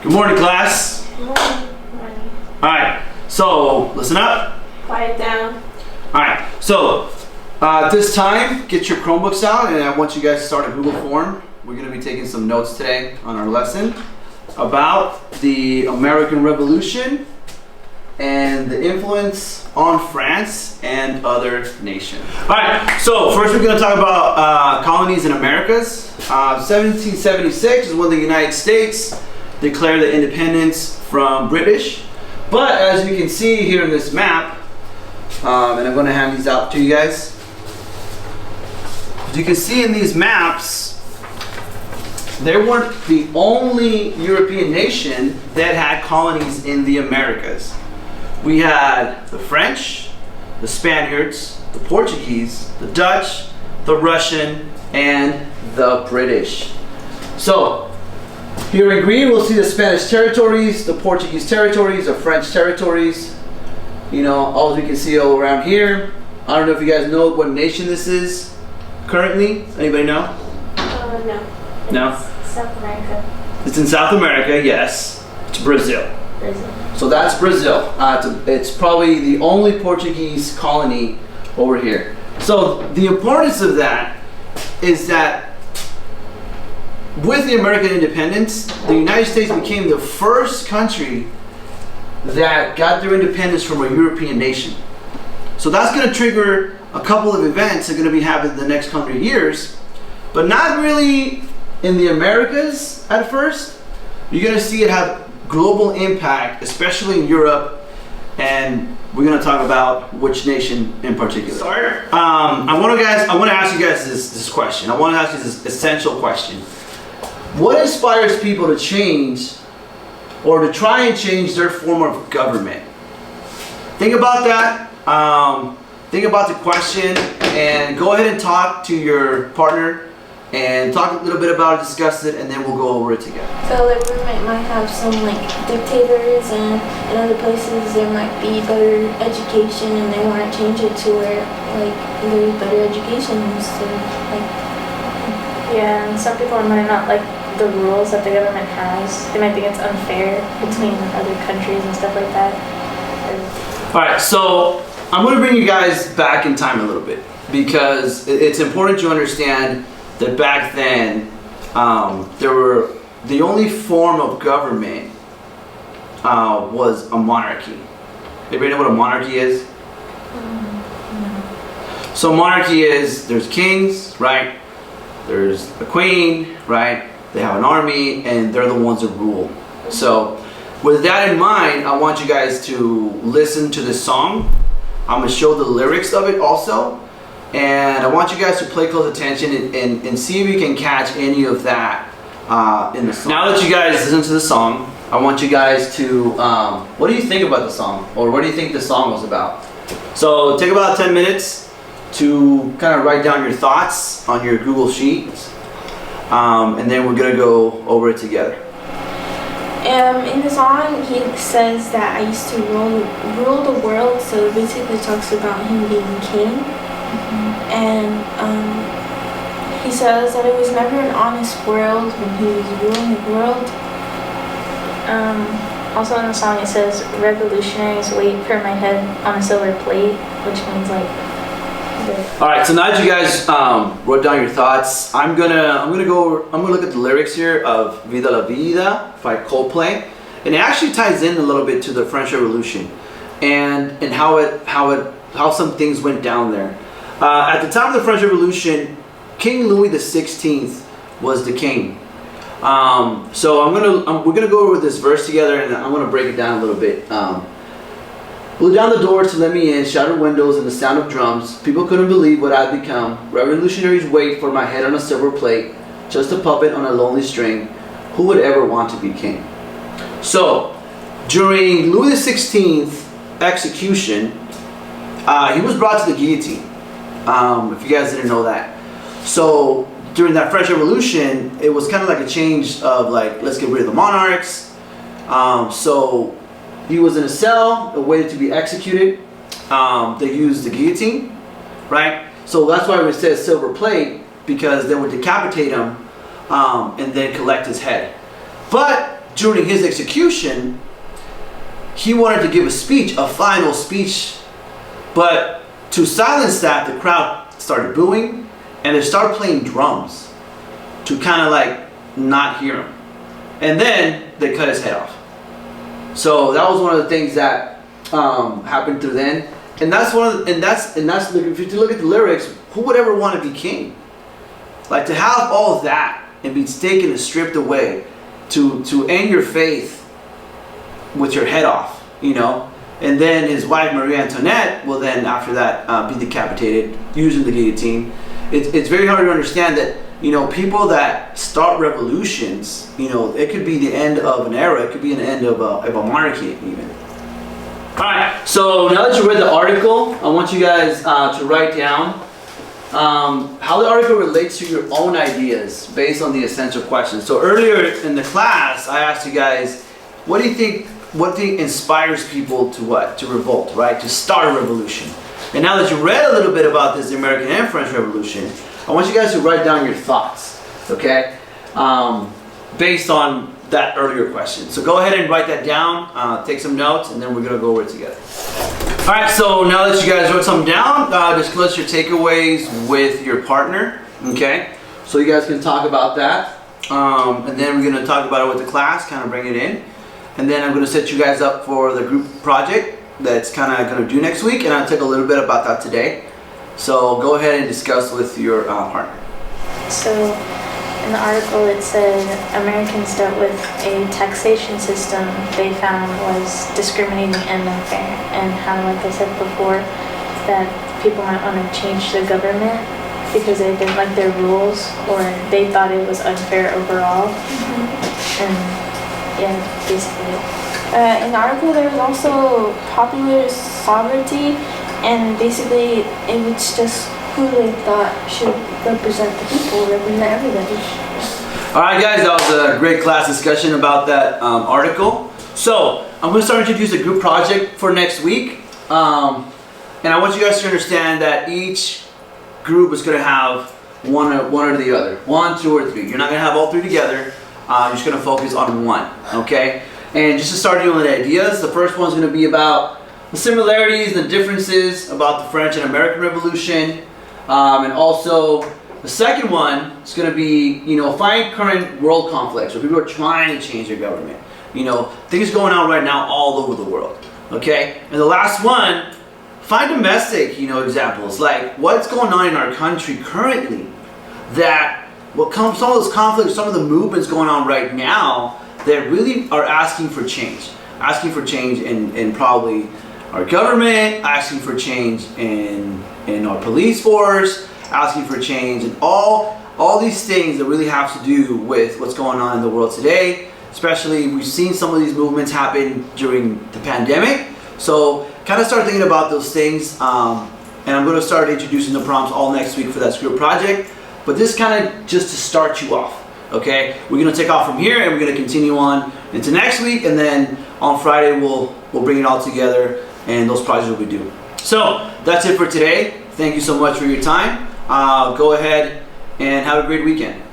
Good morning, class. Good morning. Morning. All right, so listen up. Quiet down. All right, so at this time, get your Chromebooks out, and I want you guys to start a Google form. We're going to be taking some notes today on our lesson about the American Revolution and the influence on France and other nations. All right, so first we're going to talk about colonies in Americas. 1776 is when the United States declared the independence from British. But as you can see here in this map, and I'm going to hand these out to you guys. As you can see in these maps, they weren't the only European nation that had colonies in the Americas. We had the French, the Spaniards, the Portuguese, the Dutch, the Russian, and the British. So here in green, we'll see the Spanish territories, the Portuguese territories, the French territories. You know, all we can see all around here. I don't know if you guys know what nation this is currently. Anybody know? No. No? It's South America. It's in South America, yes. It's Brazil. Brazil. So that's Brazil. It's probably the only Portuguese colony over here. So the importance of that is that with the American independence, the United States became the first country that got their independence from a European nation. So that's going to trigger a couple of events that are going to be happening in the next 100 years, but not really in the Americas at first. You're going to see it have global impact, especially in Europe, and we're going to talk about which nation in particular. I want to ask you guys this question. I want to ask you this essential question. What inspires people to change or to try and change their form of government? Think about that. Think about the question and go ahead and talk to your partner and talk a little bit about it, discuss it, and then we'll go over it together. So the government might have some like dictators, and in other places there might be better education, and they want to change it to where like there's better education instead of like. Yeah, and some people might not like the rules that the government has. They might think it's unfair between other countries and stuff like that. All right, so I'm going to bring you guys back in time a little bit because it's important to understand that back then the only form of government was a monarchy. Anybody know what a monarchy is? No. So monarchy is, there's kings, right? There's a queen, right? They have an army, and they're the ones that rule. So with that in mind, I want you guys to listen to this song. I'm going to show the lyrics of it also. And I want you guys to pay close attention and see if you can catch any of that in the song. Now that you guys listen to the song, I want you guys to, what do you think about the song? Or what do you think the song was about? So take about 10 minutes to kind of write down your thoughts on your Google Sheets. And then we're going to go over it together. In the song, he says that I used to rule the world, so it basically talks about him being king. And he says that it was never an honest world when he was ruling the world. Also in the song it says, revolutionaries wait for my head on a silver plate, which means like... All right, so now that you guys wrote down your thoughts, I'm gonna look at the lyrics here of Viva la Vida by Coldplay, and it actually ties in a little bit to the French Revolution and how some things went down there. At the time of the French Revolution, King Louis XVI was the king. So we're gonna go over this verse together, and I'm gonna break it down a little bit. Blew down the door to let me in, shattered windows and the sound of drums. People couldn't believe what I'd become. Revolutionaries wait for my head on a silver plate, just a puppet on a lonely string. Who would ever want to be king? So, during Louis XVI's execution, he was brought to the guillotine. If you guys didn't know that. So, during that French Revolution, it was kind of like a change of like, let's get rid of the monarchs. So, he was in a cell, waited to be executed. They used the guillotine, right? So that's why it says silver plate, because they would decapitate him and then collect his head. But during his execution, he wanted to give a speech, a final speech, but to silence that, the crowd started booing and they started playing drums to kind of like not hear him. And then they cut his head off. So that was one of the things that happened through then. And that's if you look at the lyrics, who would ever want to be king? Like to have all of that and be taken and stripped away, to end your faith with your head off, you know. And then his wife Marie Antoinette will then after that be decapitated using the guillotine. It's very hard to understand that, you know, people that start revolutions, you know, it could be the end of an era, it could be an end of a monarchy even. Alright, so now that you read the article, I want you guys to write down how the article relates to your own ideas based on the essential questions. So earlier in the class, I asked you guys, what do you think inspires people to what? To revolt, right? To start a revolution. And now that you read a little bit about this American and French Revolution, I want you guys to write down your thoughts, okay? Based on that earlier question. So go ahead and write that down, take some notes, and then we're gonna go over it together. All right, so now that you guys wrote something down, discuss your takeaways with your partner, okay? So you guys can talk about that. And then we're gonna talk about it with the class, kind of bring it in. And then I'm gonna set you guys up for the group project that's kind of gonna do next week, and I'll talk a little bit about that today. So go ahead and discuss with your partner. So in the article it said Americans dealt with a taxation system they found was discriminating and unfair, and how, like I said before, that people might want to change the government because they didn't like their rules or they thought it was unfair overall. And yeah, basically. In the article, there was also popular sovereignty, and basically it was just who they thought should represent the people, represent everybody. All right, guys, that was a great class discussion about that article. So I'm going to start introduce a group project for next week, and I want you guys to understand that each group is going to have one or the other, 1, 2, or 3. You're not going to have all 3 together. You're just going to focus on one, okay? And just to start dealing with ideas, the first one's going to be about the similarities and the differences about the French and American Revolution, and also the second one is going to be, you know, find current world conflicts where people are trying to change their government. You know, things going on right now all over the world, okay? And the last one, find domestic, you know, examples, like what's going on in our country currently that some of those conflicts, some of the movements going on right now that really are asking for change in probably our government, asking for change in our police force, asking for change in all these things that really have to do with what's going on in the world today. Especially, we've seen some of these movements happen during the pandemic. So kind of start thinking about those things. And I'm going to start introducing the prompts all next week for that script project. But this kind of just to start you off. Okay, we're going to take off from here and we're going to continue on into next week, and then on Friday we'll bring it all together and those projects will be due. So that's it for today. Thank you so much for your time. Go ahead and have a great weekend.